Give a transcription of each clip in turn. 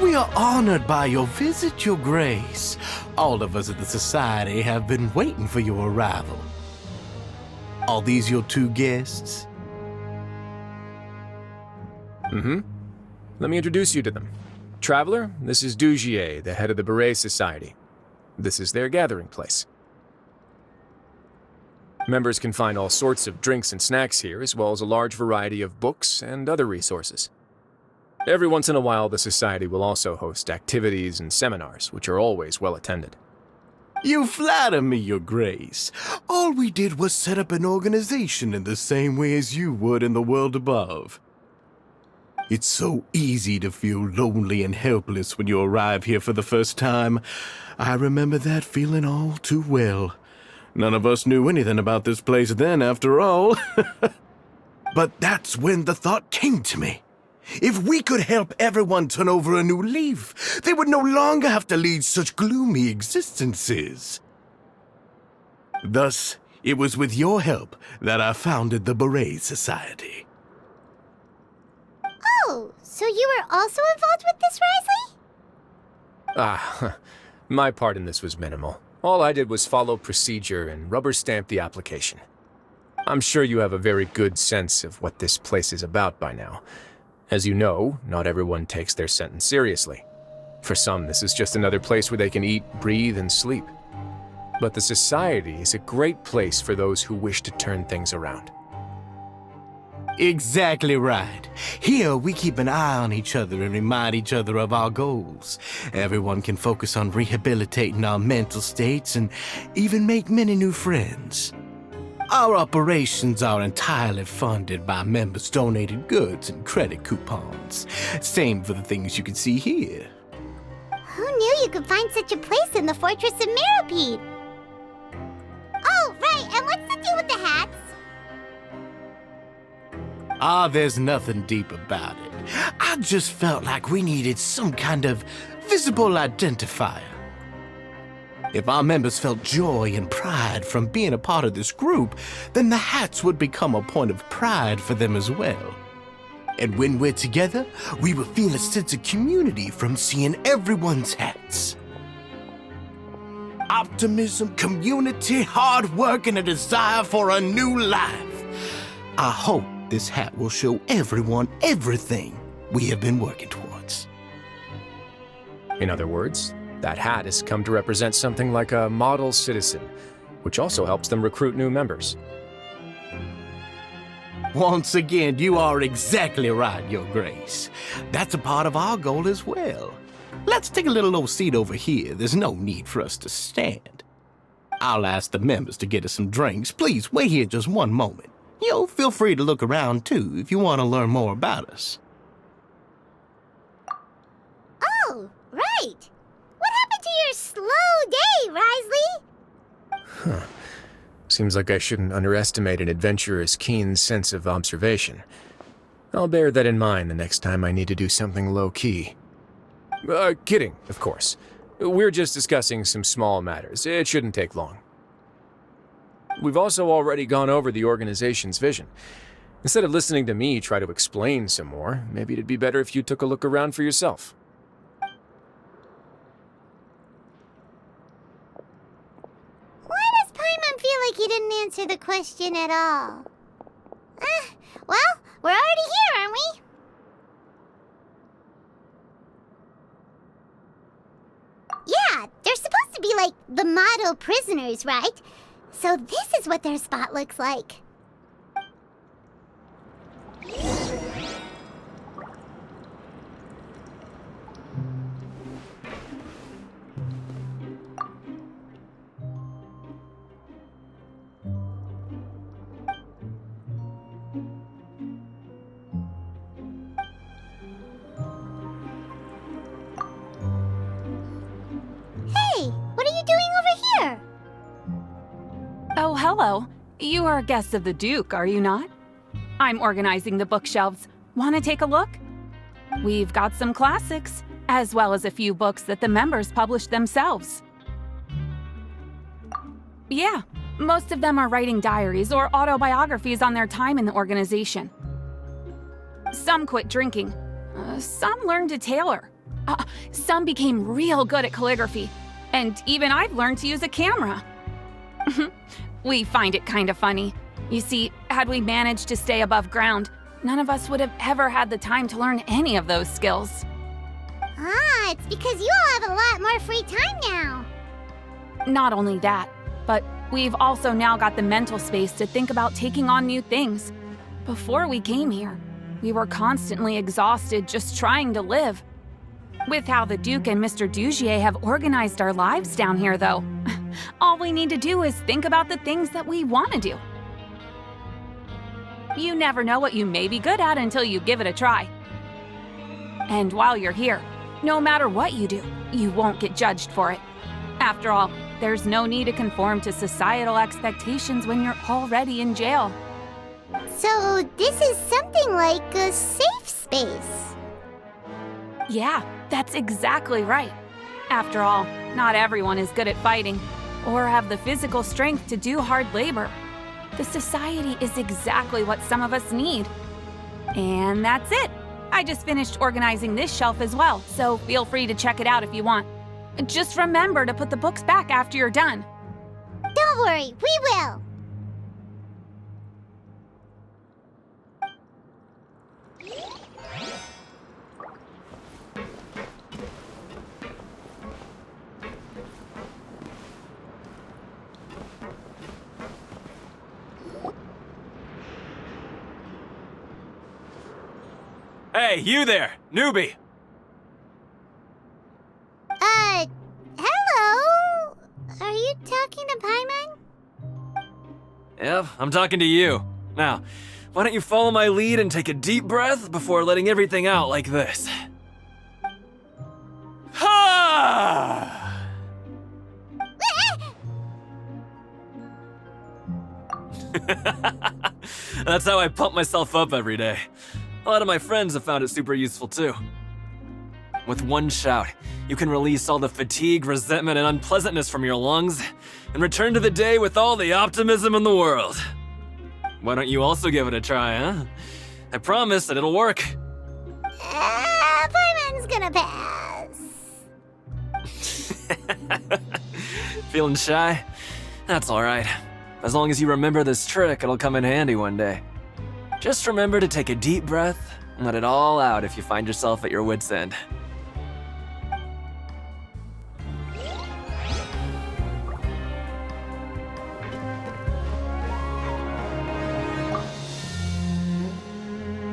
We are honored by your visit, Your Grace. All of us at the Society have been waiting for your arrival. Are these your two guests? Let me introduce you to them. Traveler, this is Dugier, the head of the Beret Society. This is their gathering place. Members can find all sorts of drinks and snacks here, as well as a large variety of books and other resources. Every once in a while, the Society will also host activities and seminars, which are always well attended. You flatter me, Your Grace. All we did was set up an organization in the same way as you would in the world above. It's so easy to feel lonely and helpless when you arrive here for the first time. I remember that feeling all too well. None of us knew anything about this place then, after all. But that's when the thought came to me. If we could help everyone turn over a new leaf, they would no longer have to lead such gloomy existences. Thus, it was with your help that I founded the Beret Society. Oh, so you were also involved with this, Wriothesley? My part in this was minimal. All I did was follow procedure and rubber stamp the application. I'm sure you have a very good sense of what this place is about by now. As you know, not everyone takes their sentence seriously. For some, this is just another place where they can eat, breathe, and sleep. But the Society is a great place for those who wish to turn things around. Exactly right. Here, we keep an eye on each other and remind each other of our goals. Everyone can focus on rehabilitating our mental states and even make many new friends. Our operations are entirely funded by members' donated goods and credit coupons. Same for the things you can see here. Who knew you could find such a place in the Fortress of Mirapede? Oh, right, and what's the deal with the hats? There's nothing deep about it. I just felt like we needed some kind of visible identifier. If our members felt joy and pride from being a part of this group, then the hats would become a point of pride for them as well. And when we're together, we will feel a sense of community from seeing everyone's hats. Optimism, community, hard work, and a desire for a new life. I hope this hat will show everyone everything we have been working towards. In other words, that hat has come to represent something like a model citizen, which also helps them recruit new members. Once again, you are exactly right, Your Grace. That's a part of our goal as well. Let's take a little old seat over here. There's no need for us to stand. I'll ask the members to get us some drinks. Please wait here just one moment. Feel free to look around too if you want to learn more about us. Oh, right. What happened to your slow day, Wriothesley? Seems like I shouldn't underestimate an adventurer's keen sense of observation. I'll bear that in mind the next time I need to do something low-key. Kidding, of course. We're just discussing some small matters. It shouldn't take long. We've also already gone over the organization's vision. Instead of listening to me try to explain some more, maybe it'd be better if you took a look around for yourself. Why does Paimon feel like he didn't answer the question at all? Well, we're already here, aren't we? Yeah, they're supposed to be like the model prisoners, right? So this is what their spot looks like. Hey, what are you doing over here? hello. You are guests of the Duke, are you not? I'm organizing the bookshelves. Want to take a look? We've got some classics, as well as a few books that the members published themselves. Yeah, most of them are writing diaries or autobiographies on their time in the organization. Some quit drinking. Some learned to tailor. Some became real good at calligraphy. And even I've learned to use a camera. We find it kind of funny. You see, had we managed to stay above ground, none of us would have ever had the time to learn any of those skills. Ah, it's because you all have a lot more free time now. Not only that, but we've also now got the mental space to think about taking on new things. Before we came here, we were constantly exhausted just trying to live. With how the Duke and Mr. Dugier have organized our lives down here, though, all we need to do is think about the things that we want to do. You never know what you may be good at until you give it a try. And while you're here, no matter what you do, you won't get judged for it. After all, there's no need to conform to societal expectations when you're already in jail. So this is something like a safe space. Yeah, that's exactly right. After all, not everyone is good at fighting, or have the physical strength to do hard labor. The society is exactly what some of us need. And that's it. I just finished organizing this shelf as well, so feel free to check it out if you want. Just remember to put the books back after you're done. Don't worry, we will. Hey, you there, newbie! Hello? Are you talking to Paimon? Yep, I'm talking to you. Now, why don't you follow my lead and take a deep breath before letting everything out like this? Ha! That's how I pump myself up every day. A lot of my friends have found it super useful too. With one shout, you can release all the fatigue, resentment, and unpleasantness from your lungs and return to the day with all the optimism in the world. Why don't you also give it a try, huh? I promise that it'll work. Paimon's gonna pass. Feeling shy? That's alright. As long as you remember this trick, it'll come in handy one day. Just remember to take a deep breath and let it all out if you find yourself at your wit's end.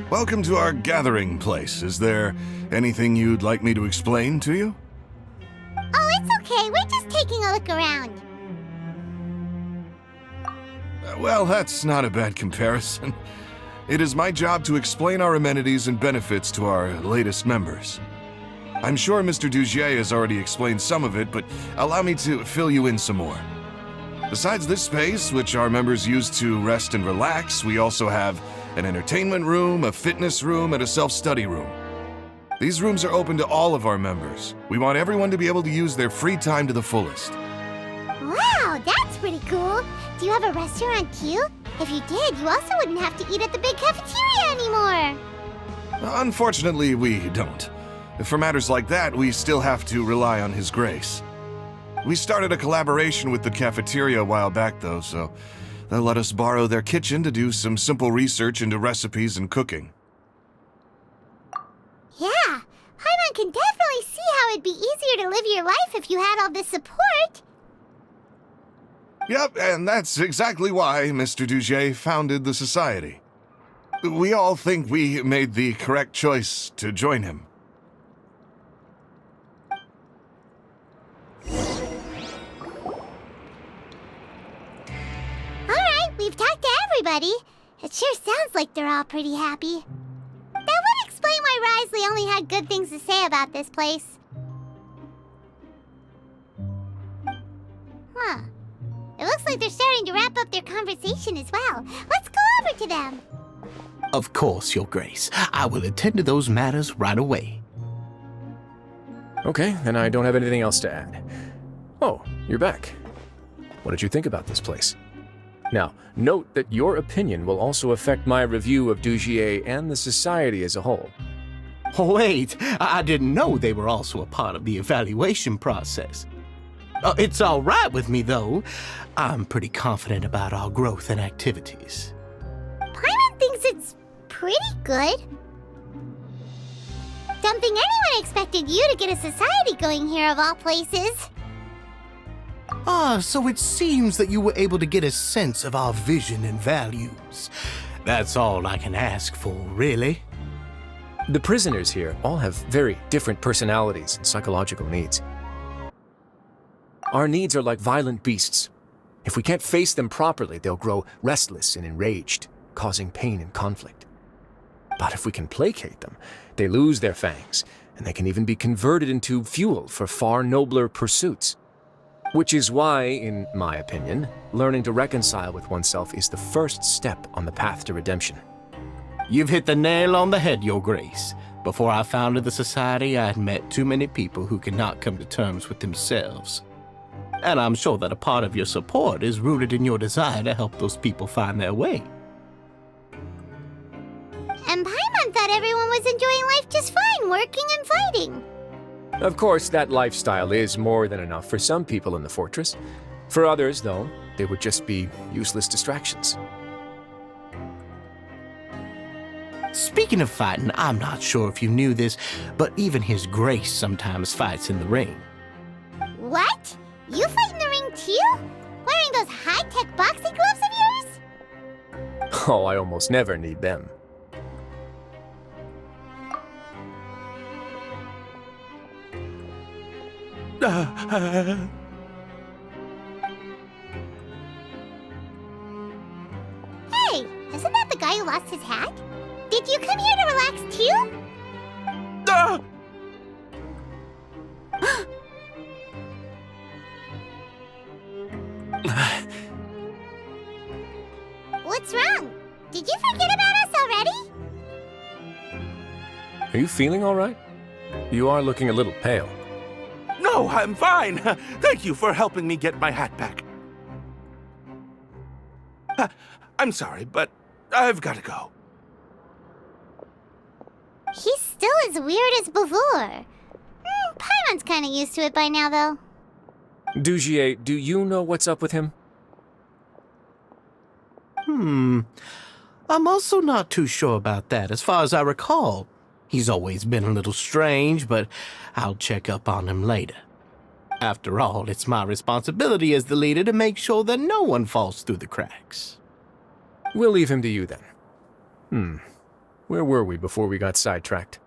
Welcome to our gathering place. Is there anything you'd like me to explain to you? Oh, it's okay. We're just taking a look around. Well, that's not a bad comparison. It is my job to explain our amenities and benefits to our latest members. I'm sure Mr. Dugier has already explained some of it, but allow me to fill you in some more. Besides this space, which our members use to rest and relax, we also have an entertainment room, a fitness room, and a self-study room. These rooms are open to all of our members. We want everyone to be able to use their free time to the fullest. Wow, that's pretty cool. Do you have a restaurant too? If you did, you also wouldn't have to eat at the big cafeteria anymore. Unfortunately, we don't. For matters like that, we still have to rely on His grace. We started a collaboration with the cafeteria a while back, though, so they'll let us borrow their kitchen to do some simple research into recipes and cooking. Yeah, Paimon can definitely see how it'd be easier to live your life if you had all this support. Yep, and that's exactly why Mr. Dugier founded the society. We all think we made the correct choice to join him. Alright, we've talked to everybody. It sure sounds like they're all pretty happy. That would explain why Wriothesley only had good things to say about this place. Huh. It looks like they're starting to wrap up their conversation as well. Let's go over to them. Of course, Your Grace. I will attend to those matters right away. Okay, then I don't have anything else to add. Oh, you're back. What did you think about this place? Now, note that your opinion will also affect my review of Dugier and the Society as a whole. Wait, I didn't know they were also a part of the evaluation process. It's all right with me, though. I'm pretty confident about our growth and activities. Paimon thinks it's pretty good. Don't think anyone expected you to get a society going here of all places. So it seems that you were able to get a sense of our vision and values. That's all I can ask for, really. The prisoners here all have very different personalities and psychological needs. Our needs are like violent beasts. If we can't face them properly, they'll grow restless and enraged, causing pain and conflict. But if we can placate them, they lose their fangs, and they can even be converted into fuel for far nobler pursuits. Which is why, in my opinion, learning to reconcile with oneself is the first step on the path to redemption. You've hit the nail on the head, Your Grace. Before I founded the Society, I had met too many people who could not come to terms with themselves. And I'm sure that a part of your support is rooted in your desire to help those people find their way. And Paimon thought everyone was enjoying life just fine, working and fighting. Of course, that lifestyle is more than enough for some people in the fortress. For others, though, they would just be useless distractions. Speaking of fighting, I'm not sure if you knew this, but even His Grace sometimes fights in the ring. What? You fight in the ring too? Wearing those high-tech boxing gloves of yours? Oh, I almost never need them. Hey, isn't that the guy who lost his hat? Did you come here to relax too? What's wrong? Did you forget about us already? Are you feeling all right? You are looking a little pale. No, I'm fine. Thank you for helping me get my hat back. I'm sorry, but I've got to go. He's still as weird as before. Paimon's kind of used to it by now, though. Dugier, do you know what's up with him? I'm also not too sure about that. As far as I recall, he's always been a little strange, but I'll check up on him later. After all, it's my responsibility as the leader to make sure that no one falls through the cracks. We'll leave him to you then. Where were we before we got sidetracked?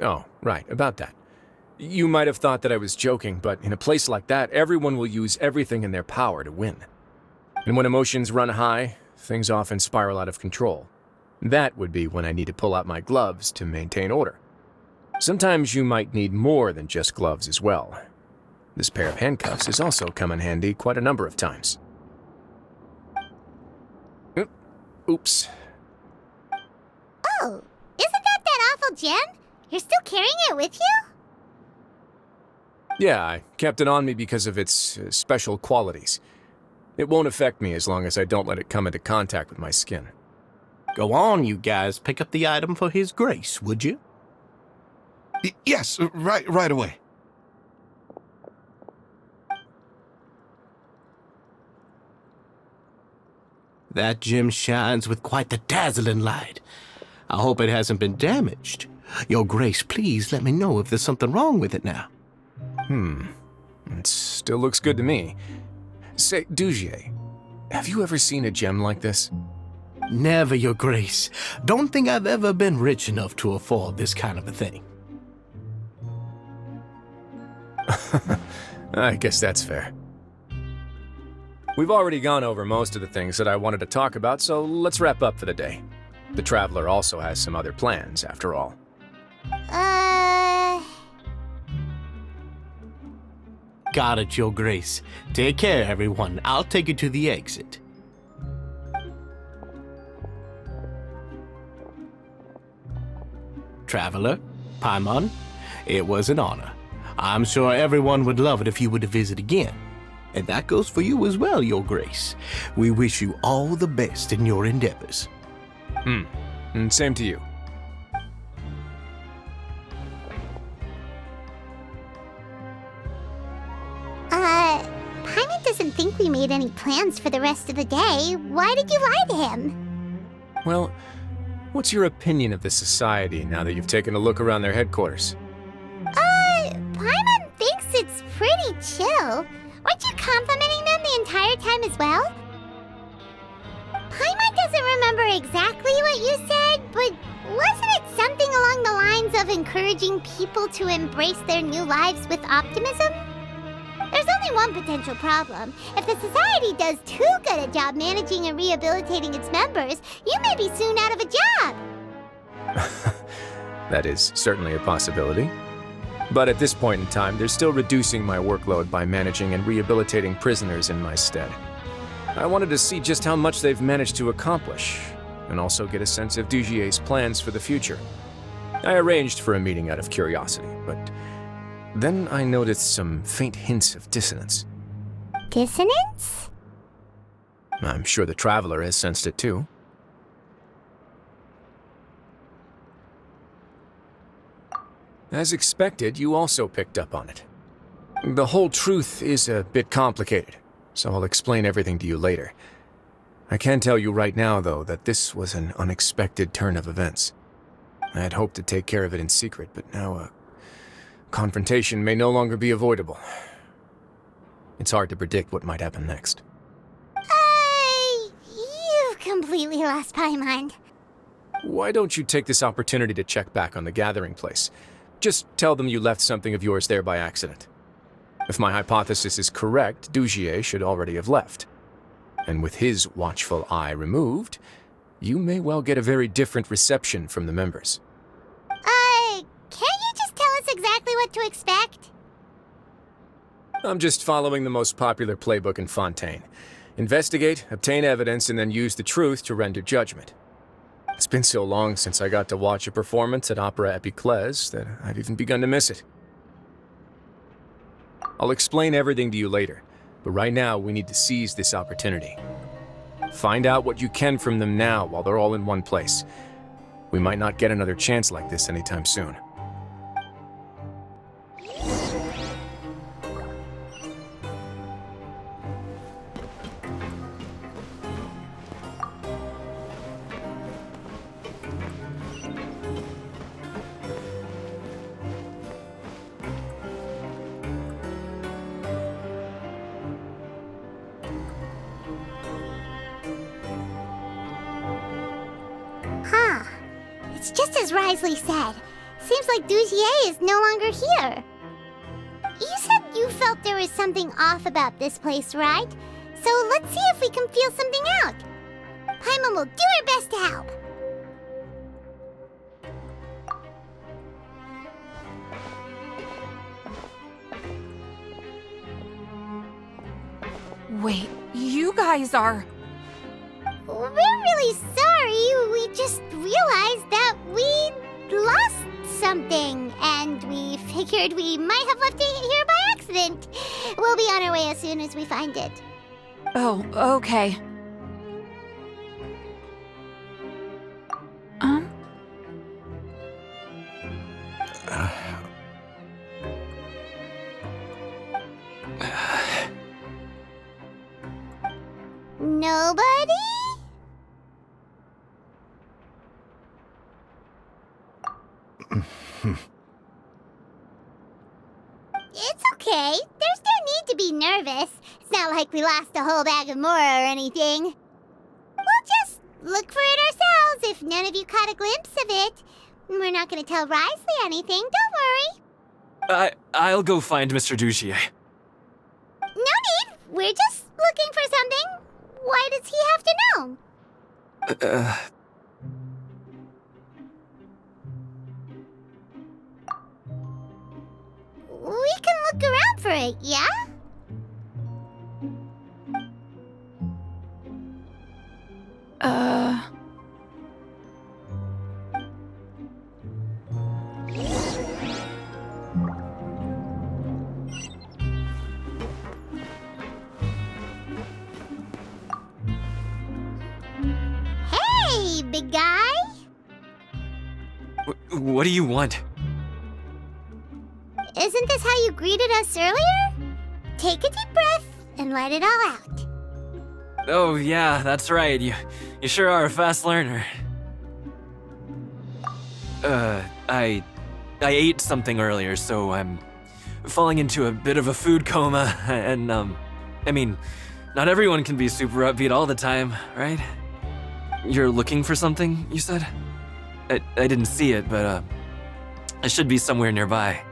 Oh, right, about that. You might have thought that I was joking, but in a place like that, everyone will use everything in their power to win. And when emotions run high, things often spiral out of control. That would be when I need to pull out my gloves to maintain order. Sometimes you might need more than just gloves as well. This pair of handcuffs has also come in handy quite a number of times. Oops. Oh, isn't that awful gem? You're still carrying it with you? Yeah, I kept it on me because of its special qualities. It won't affect me as long as I don't let it come into contact with my skin. Go on, you guys. Pick up the item for His Grace, would you? Yes, right away. That gem shines with quite the dazzling light. I hope it hasn't been damaged. Your Grace, please let me know if there's something wrong with it now. It still looks good to me. Say, Dugier, have you ever seen a gem like this? Never, Your Grace. Don't think I've ever been rich enough to afford this kind of a thing. I guess that's fair. We've already gone over most of the things that I wanted to talk about, so let's wrap up for the day. The Traveler also has some other plans, after all. Got it, Your Grace. Take care, everyone. I'll take you to the exit. Traveler, Paimon, it was an honor. I'm sure everyone would love it if you were to visit again. And that goes for you as well, Your Grace. We wish you all the best in your endeavors. And same to you. Paimon doesn't think we made any plans for the rest of the day. Why did you lie to him? Well, what's your opinion of the Society now that you've taken a look around their headquarters? Paimon thinks it's pretty chill. Weren't you complimenting them the entire time as well? Paimon doesn't remember exactly what you said, but wasn't it something along the lines of encouraging people to embrace their new lives with optimism? There's only one potential problem. If the Society does too good a job managing and rehabilitating its members, you may be soon out of a job. That is certainly a possibility. But at this point in time, they're still reducing my workload by managing and rehabilitating prisoners in my stead. I wanted to see just how much they've managed to accomplish, and also get a sense of Dugier's plans for the future. I arranged for a meeting out of curiosity, but then I noticed some faint hints of dissonance. Dissonance? I'm sure the Traveler has sensed it too. As expected, you also picked up on it. The whole truth is a bit complicated, so I'll explain everything to you later. I can tell you right now, though, that this was an unexpected turn of events. I had hoped to take care of it in secret, but now a confrontation may no longer be avoidable. It's hard to predict what might happen next. You've completely lost Paimon. Why don't you take this opportunity to check back on the gathering place? Just tell them you left something of yours there by accident. If my hypothesis is correct, Dugier should already have left. And with his watchful eye removed, you may well get a very different reception from the members. Can't you just tell us exactly what to expect? I'm just following the most popular playbook in Fontaine. Investigate, obtain evidence, and then use the truth to render judgment. It's been so long since I got to watch a performance at Opera Epiclese that I've even begun to miss it. I'll explain everything to you later, but right now we need to seize this opportunity. Find out what you can from them now while they're all in one place. We might not get another chance like this anytime soon. It's just as Wriothesley said. Seems like Dugier is no longer here. You said you felt there was something off about this place, right? So let's see if we can feel something out. Paimon will do her best to help. Wait, you guys are... We're really sorry. We just realized that we lost something, and we figured we might have left it here by accident. We'll be on our way as soon as we find it. Oh, okay. Nobody? It's okay. There's no need to be nervous. It's not like we lost a whole bag of Mora or anything. We'll just look for it ourselves if none of you caught a glimpse of it. We're not going to tell Wriothesley anything, don't worry. I'll go find Mr. Dugier. No need. We're just looking for something. Why does he have to know? We can look around for it, yeah? Hey, big guy! What do you want? Isn't this how you greeted us earlier? Take a deep breath and let it all out. Oh, yeah, that's right. You sure are a fast learner. I ate something earlier, so I'm falling into a bit of a food coma, and, I mean, not everyone can be super upbeat all the time, right? You're looking for something, you said? I didn't see it, but, it should be somewhere nearby.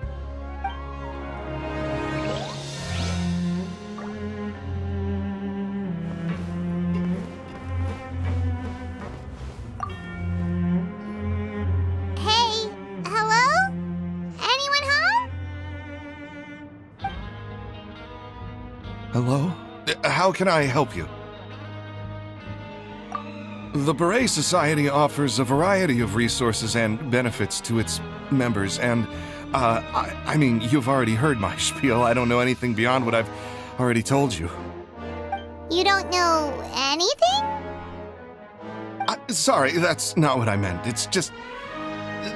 Hey, hello? Anyone home? Hello? How can I help you? The Beret Society offers a variety of resources and benefits to its members, and, I mean, you've already heard my spiel. I don't know anything beyond what I've already told you. You don't know anything? Sorry, that's not what I meant. It's just...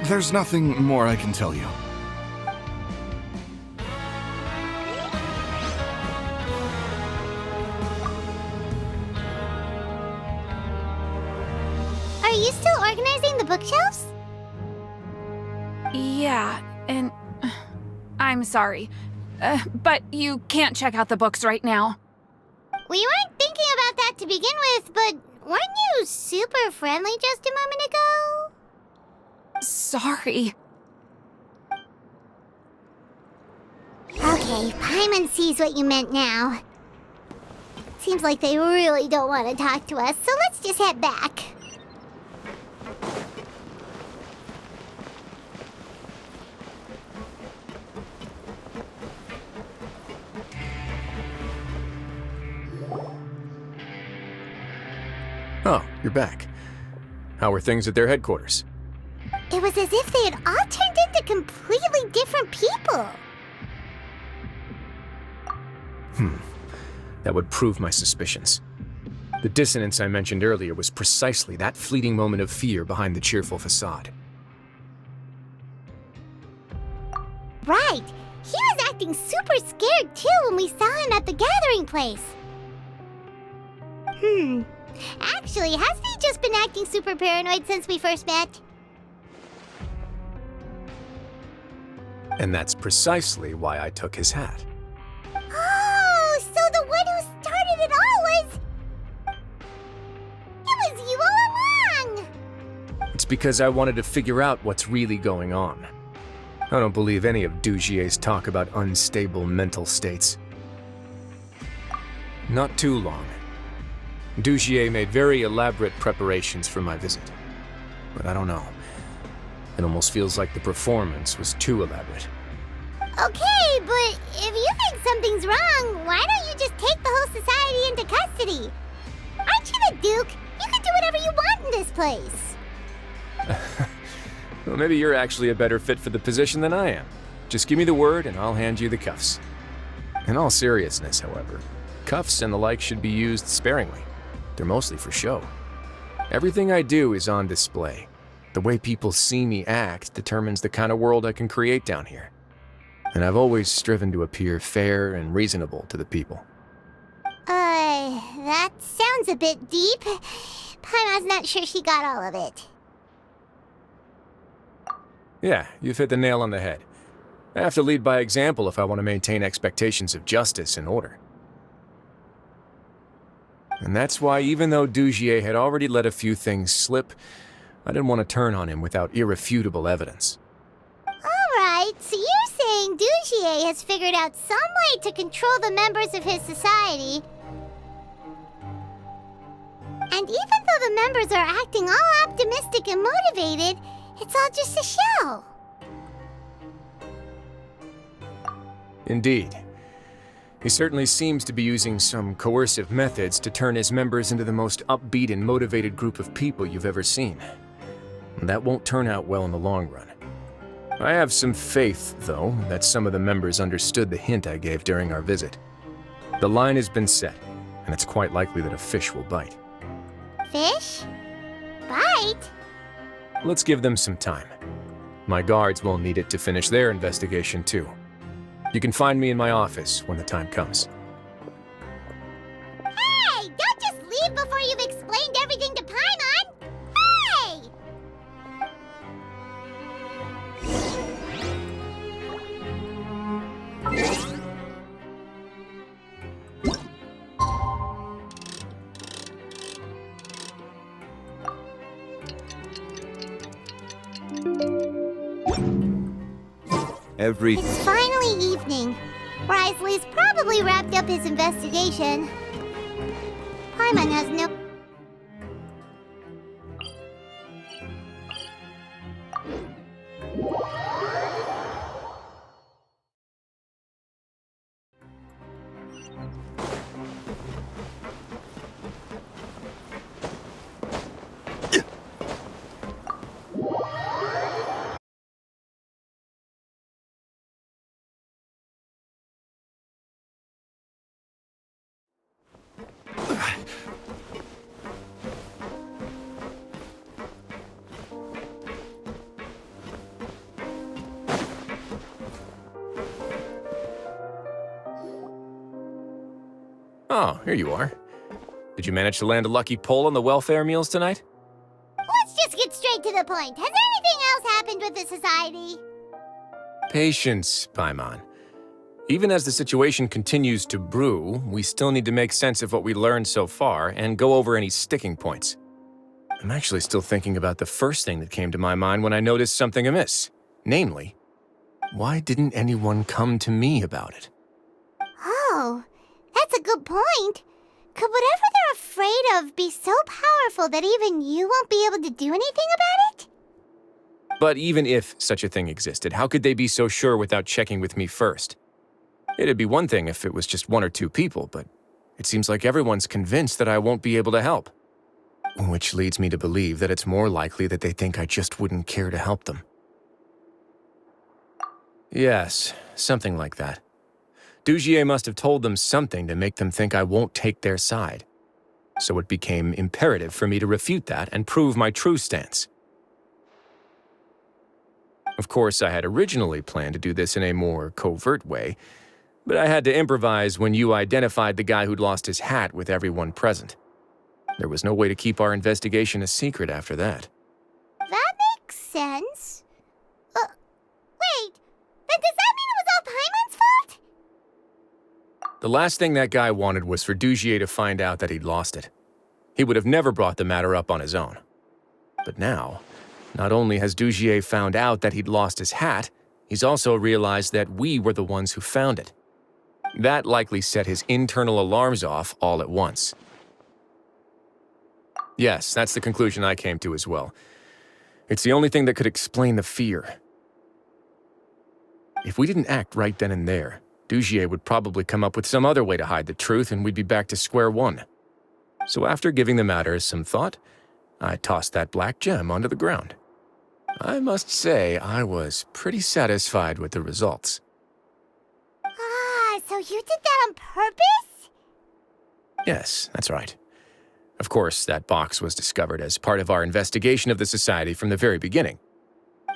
there's nothing more I can tell you. Are you still organizing the bookshelves? Yeah, and I'm sorry. But you can't check out the books right now. We weren't thinking about that to begin with, but weren't you super friendly just a moment ago? Sorry. Okay, Paimon sees what you meant now. Seems like they really don't want to talk to us, so let's just head back. Oh, you're back. How were things at their headquarters? It was as if they had all turned into completely different people. That would prove my suspicions. The dissonance I mentioned earlier was precisely that fleeting moment of fear behind the cheerful facade. Right. He was acting super scared too when we saw him at the gathering place. Actually, hasn't he just been acting super paranoid since we first met? And that's precisely why I took his hat. Oh, so the one who started it all was... It was you all along! It's because I wanted to figure out what's really going on. I don't believe any of Dugier's talk about unstable mental states. Not too long. Dugier made very elaborate preparations for my visit. But I don't know. It almost feels like the performance was too elaborate. Okay, but if you think something's wrong, why don't you just take the whole society into custody? Aren't you the Duke? You can do whatever you want in this place. Well, maybe you're actually a better fit for the position than I am. Just give me the word and I'll hand you the cuffs. In all seriousness, however, cuffs and the like should be used sparingly. They're mostly for show. Everything I do is on display. The way people see me act determines the kind of world I can create down here. And I've always striven to appear fair and reasonable to the people. That sounds a bit deep. Paimon's not sure she got all of it. Yeah, you've hit the nail on the head. I have to lead by example if I want to maintain expectations of justice and order. And that's why, even though Dugier had already let a few things slip, I didn't want to turn on him without irrefutable evidence. Alright, so you're saying Dugier has figured out some way to control the members of his society. And even though the members are acting all optimistic and motivated, it's all just a show. Indeed. He certainly seems to be using some coercive methods to turn his members into the most upbeat and motivated group of people you've ever seen. And that won't turn out well in the long run. I have some faith, though, that some of the members understood the hint I gave during our visit. The line has been set, and it's quite likely that a fish will bite. Fish? Bite? Let's give them some time. My guards will need it to finish their investigation, too. You can find me in my office when the time comes. Hey! Don't just leave before you've explained everything to Paimon! Hey! It's finally evening. Wriothesley's probably wrapped up his investigation. Paimon has no... Oh, here you are. Did you manage to land a lucky pull on the welfare meals tonight? Let's just get straight to the point. Has anything else happened with the society? Patience, Paimon. Even as the situation continues to brew, we still need to make sense of what we learned so far and go over any sticking points. I'm actually still thinking about the first thing that came to my mind when I noticed something amiss. Namely, why didn't anyone come to me about it? Oh, that's a good point. Could whatever they're afraid of be so powerful that even you won't be able to do anything about it? But even if such a thing existed, how could they be so sure without checking with me first? It'd be one thing if it was just one or two people, but it seems like everyone's convinced that I won't be able to help. Which leads me to believe that it's more likely that they think I just wouldn't care to help them. Yes, something like that. Dugier must have told them something to make them think I won't take their side. So it became imperative for me to refute that and prove my true stance. Of course, I had originally planned to do this in a more covert way, but I had to improvise when you identified the guy who'd lost his hat with everyone present. There was no way to keep our investigation a secret after that. That makes sense. Wait, then does that mean it was all Paimon's fault? The last thing that guy wanted was for Dugier to find out that he'd lost it. He would have never brought the matter up on his own. But now, not only has Dugier found out that he'd lost his hat, he's also realized that we were the ones who found it. That likely set his internal alarms off all at once. Yes, that's the conclusion I came to as well. It's the only thing that could explain the fear. If we didn't act right then and there, Dugier would probably come up with some other way to hide the truth and we'd be back to square one. So after giving the matter some thought, I tossed that black gem onto the ground. I must say I was pretty satisfied with the results. Ah, so you did that on purpose? Yes, that's right. Of course, that box was discovered as part of our investigation of the society from the very beginning.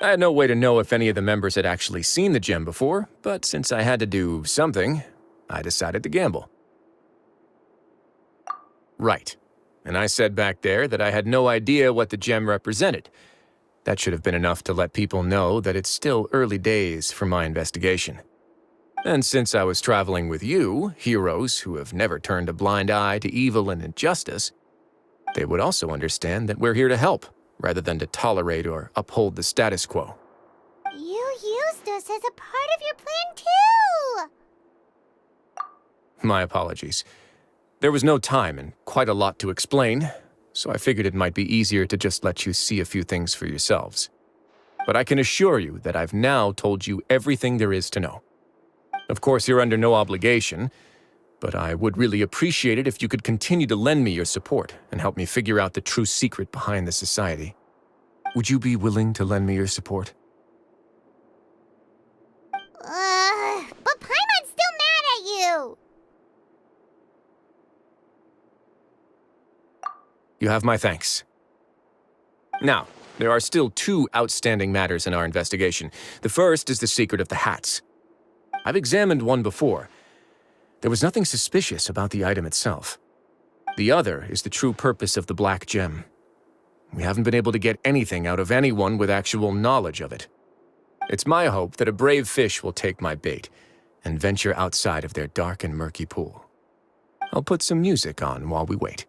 I had no way to know if any of the members had actually seen the gem before, but since I had to do something, I decided to gamble. Right. And I said back there that I had no idea what the gem represented. That should have been enough to let people know that it's still early days for my investigation. And since I was traveling with you, heroes who have never turned a blind eye to evil and injustice, they would also understand that we're here to help, rather than to tolerate or uphold the status quo. You used us as a part of your plan too! My apologies. There was no time and quite a lot to explain, so I figured it might be easier to just let you see a few things for yourselves. But I can assure you that I've now told you everything there is to know. Of course, you're under no obligation, but I would really appreciate it if you could continue to lend me your support and help me figure out the true secret behind the society. Would you be willing to lend me your support? But Paimon's still mad at you! You have my thanks. Now, there are still 2 outstanding matters in our investigation. The first is the secret of the hats. I've examined one before. There was nothing suspicious about the item itself. The other is the true purpose of the black gem. We haven't been able to get anything out of anyone with actual knowledge of it. It's my hope that a brave fish will take my bait and venture outside of their dark and murky pool. I'll put some music on while we wait.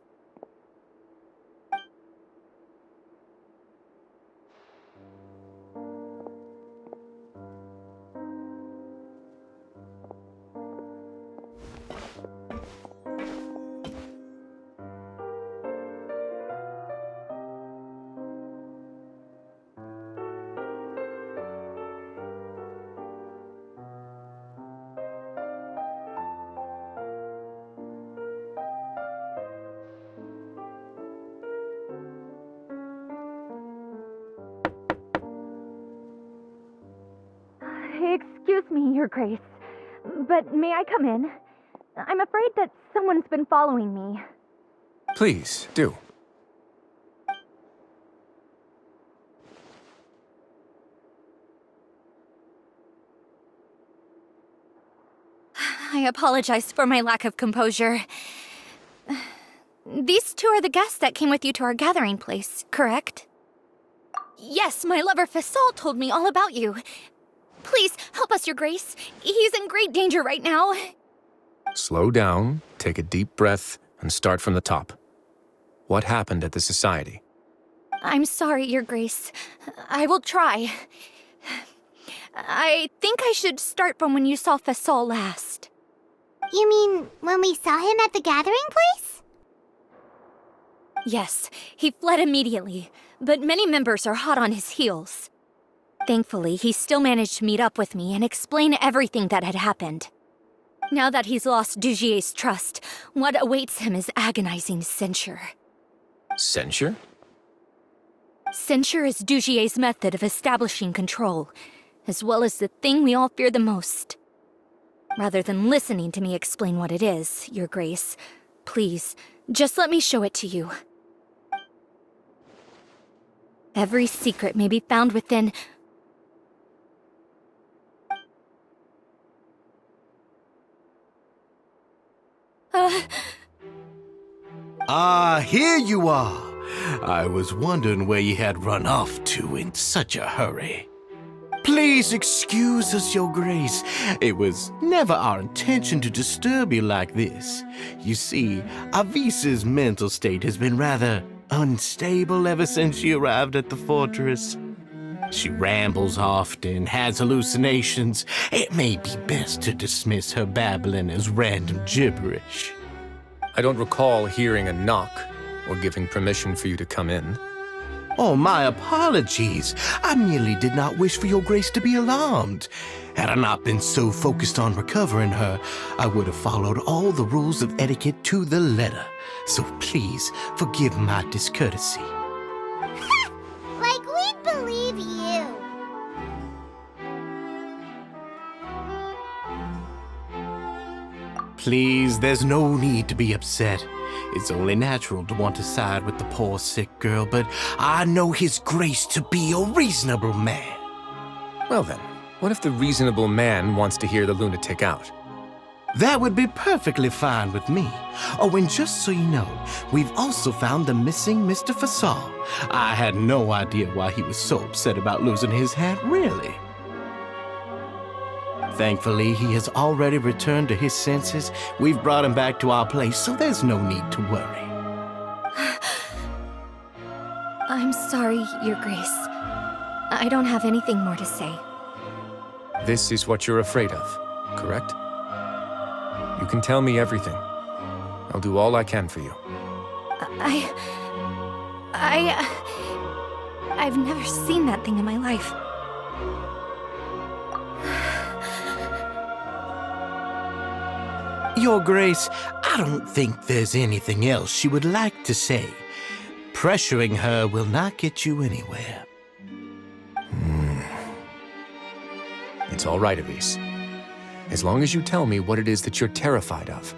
Excuse me, Your Grace, but may I come in? I'm afraid that someone's been following me. Please, do. I apologize for my lack of composure. These 2 are the guests that came with you to our gathering place, correct? Yes, my lover Fasol told me all about you. Please, help us, Your Grace. He's in great danger right now. Slow down, take a deep breath, and start from the top. What happened at the Society? I'm sorry, Your Grace. I will try. I think I should start from when you saw Fasol last. You mean when we saw him at the gathering place? Yes, he fled immediately, but many members are hot on his heels. Thankfully, he still managed to meet up with me and explain everything that had happened. Now that he's lost Dugier's trust, what awaits him is agonizing censure. Censure? Censure is Dugier's method of establishing control, as well as the thing we all fear the most. Rather than listening to me explain what it is, Your Grace, please, just let me show it to you. Every secret may be found within... Here you are. I was wondering where you had run off to in such a hurry. Please excuse us, Your Grace. It was never our intention to disturb you like this. You see, Avisa's mental state has been rather unstable ever since she arrived at the fortress. She rambles often, has hallucinations. It may be best to dismiss her babbling as random gibberish. I don't recall hearing a knock or giving permission for you to come in. Oh, my apologies. I merely did not wish for Your Grace to be alarmed. Had I not been so focused on recovering her, I would have followed all the rules of etiquette to the letter. So please forgive my discourtesy. Like we'd believe you. Please, there's no need to be upset. It's only natural to want to side with the poor sick girl, but I know His Grace to be a reasonable man. Well then, what if the reasonable man wants to hear the lunatic out? That would be perfectly fine with me. Oh, and just so you know, we've also found the missing Mr. Fasol. I had no idea why he was so upset about losing his hat, really. Thankfully, he has already returned to his senses. We've brought him back to our place, so there's no need to worry. I'm sorry, Your Grace. I don't have anything more to say. This is what you're afraid of, correct? You can tell me everything. I'll do all I can for you. I've never seen that thing in my life. Your Grace, I don't think there's anything else she would like to say. Pressuring her will not get you anywhere. It's all right, Elise. As long as you tell me what it is that you're terrified of.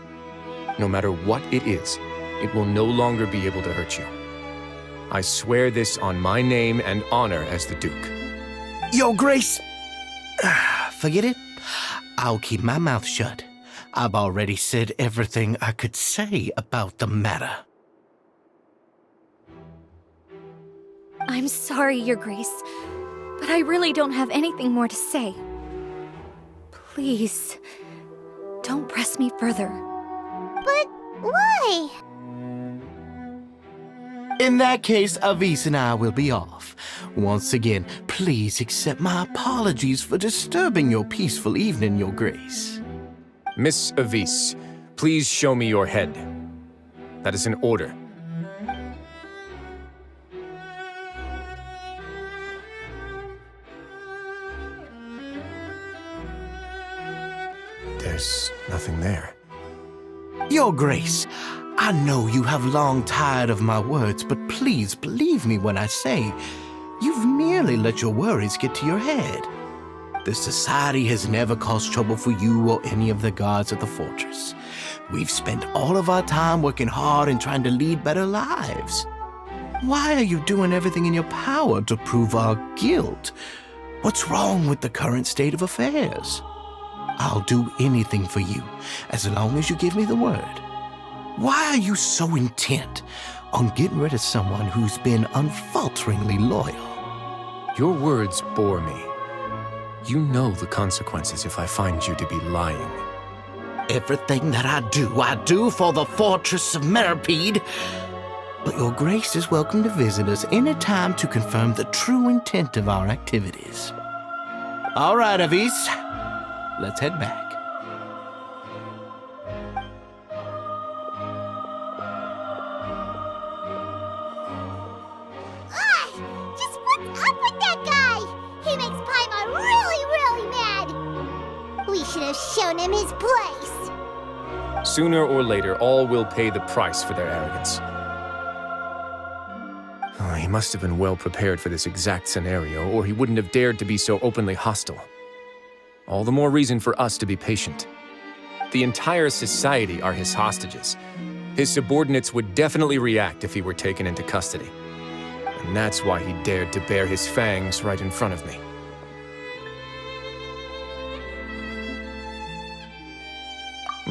No matter what it is, it will no longer be able to hurt you. I swear this on my name and honor as the Duke. Your Grace, forget it. I'll keep my mouth shut. I've already said everything I could say about the matter. I'm sorry, Your Grace, but I really don't have anything more to say. Please, don't press me further. But why? In that case, Avis and I will be off. Once again, please accept my apologies for disturbing your peaceful evening, Your Grace. Miss Avis, please show me your head. That is an order. There's nothing there. Your Grace, I know you have long tired of my words, but please believe me when I say you've merely let your worries get to your head. The Society has never caused trouble for you or any of the guards at the fortress. We've spent all of our time working hard and trying to lead better lives. Why are you doing everything in your power to prove our guilt? What's wrong with the current state of affairs? I'll do anything for you, as long as you give me the word. Why are you so intent on getting rid of someone who's been unfalteringly loyal? Your words bore me. You know the consequences if I find you to be lying. Everything that I do for the Fortress of Meripede. But Your Grace is welcome to visit us any time to confirm the true intent of our activities. All right, Avis. Let's head back. Just what's up with that guy? He makes Paimon really mad. We should have shown him his place. Sooner or later, all will pay the price for their arrogance. Oh, he must have been well prepared for this exact scenario, or he wouldn't have dared to be so openly hostile. All the more reason for us to be patient. The entire society are his hostages. His subordinates would definitely react if he were taken into custody. And that's why he dared to bare his fangs right in front of me.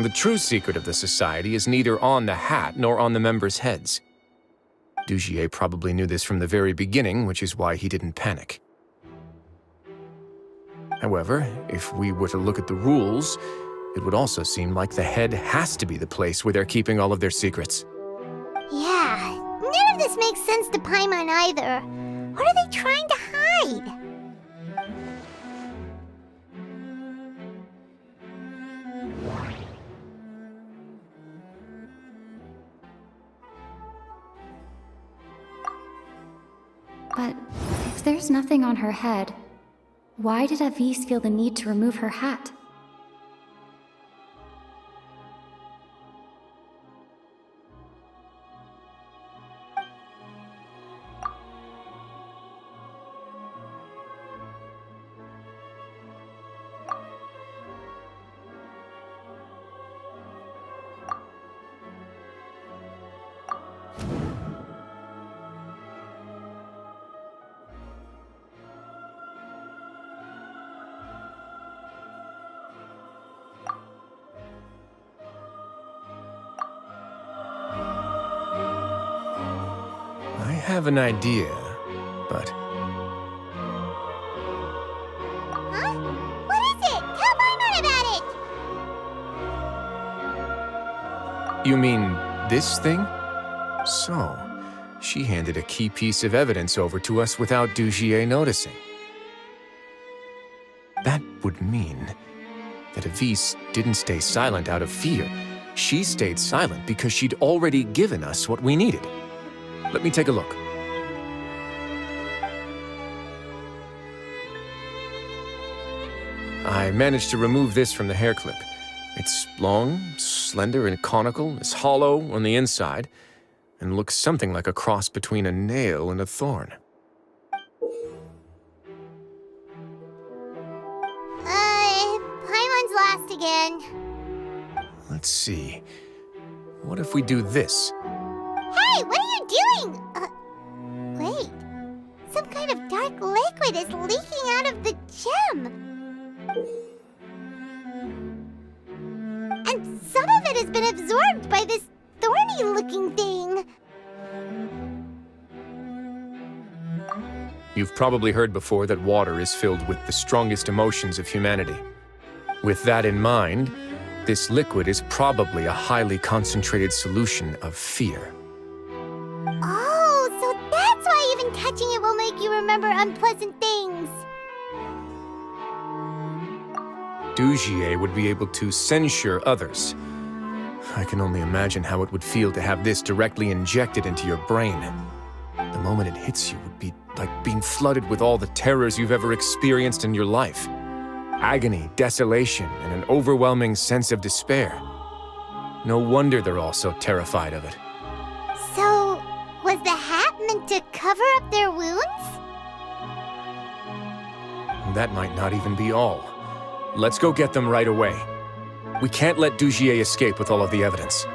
The true secret of the society is neither on the hat nor on the members' heads. Dugier probably knew this from the very beginning, which is why he didn't panic. However, if we were to look at the rules, it would also seem like the head has to be the place where they're keeping all of their secrets. Yeah, none of this makes sense to Paimon either. What are they trying to hide? But if there's nothing on her head, why did Avis feel the need to remove her hat? I have an idea, but... Huh? What is it? Tell Paimon about it! You mean this thing? So, she handed a key piece of evidence over to us without Dugier noticing. That would mean that Avis didn't stay silent out of fear. She stayed silent because she'd already given us what we needed. Let me take a look. I managed to remove this from the hair clip. It's long, slender, and conical, is hollow on the inside, and looks something like a cross between a nail and a thorn. Paimon's lost again. Let's see. What if we do this? Hey, what are you doing? Wait. Some kind of dark liquid is leaking out of the gem. And some of it has been absorbed by this thorny-looking thing. You've probably heard before that water is filled with the strongest emotions of humanity. With that in mind, this liquid is probably a highly concentrated solution of fear. Oh, so that's why even touching it will make you remember unpleasant things. Dugier would be able to censure others. I can only imagine how it would feel to have this directly injected into your brain. The moment it hits you would be like being flooded with all the terrors you've ever experienced in your life. Agony, desolation, and an overwhelming sense of despair. No wonder they're all so terrified of it. So, was the hat meant to cover up their wounds? That might not even be all. Let's go get them right away. We can't let Dugier escape with all of the evidence.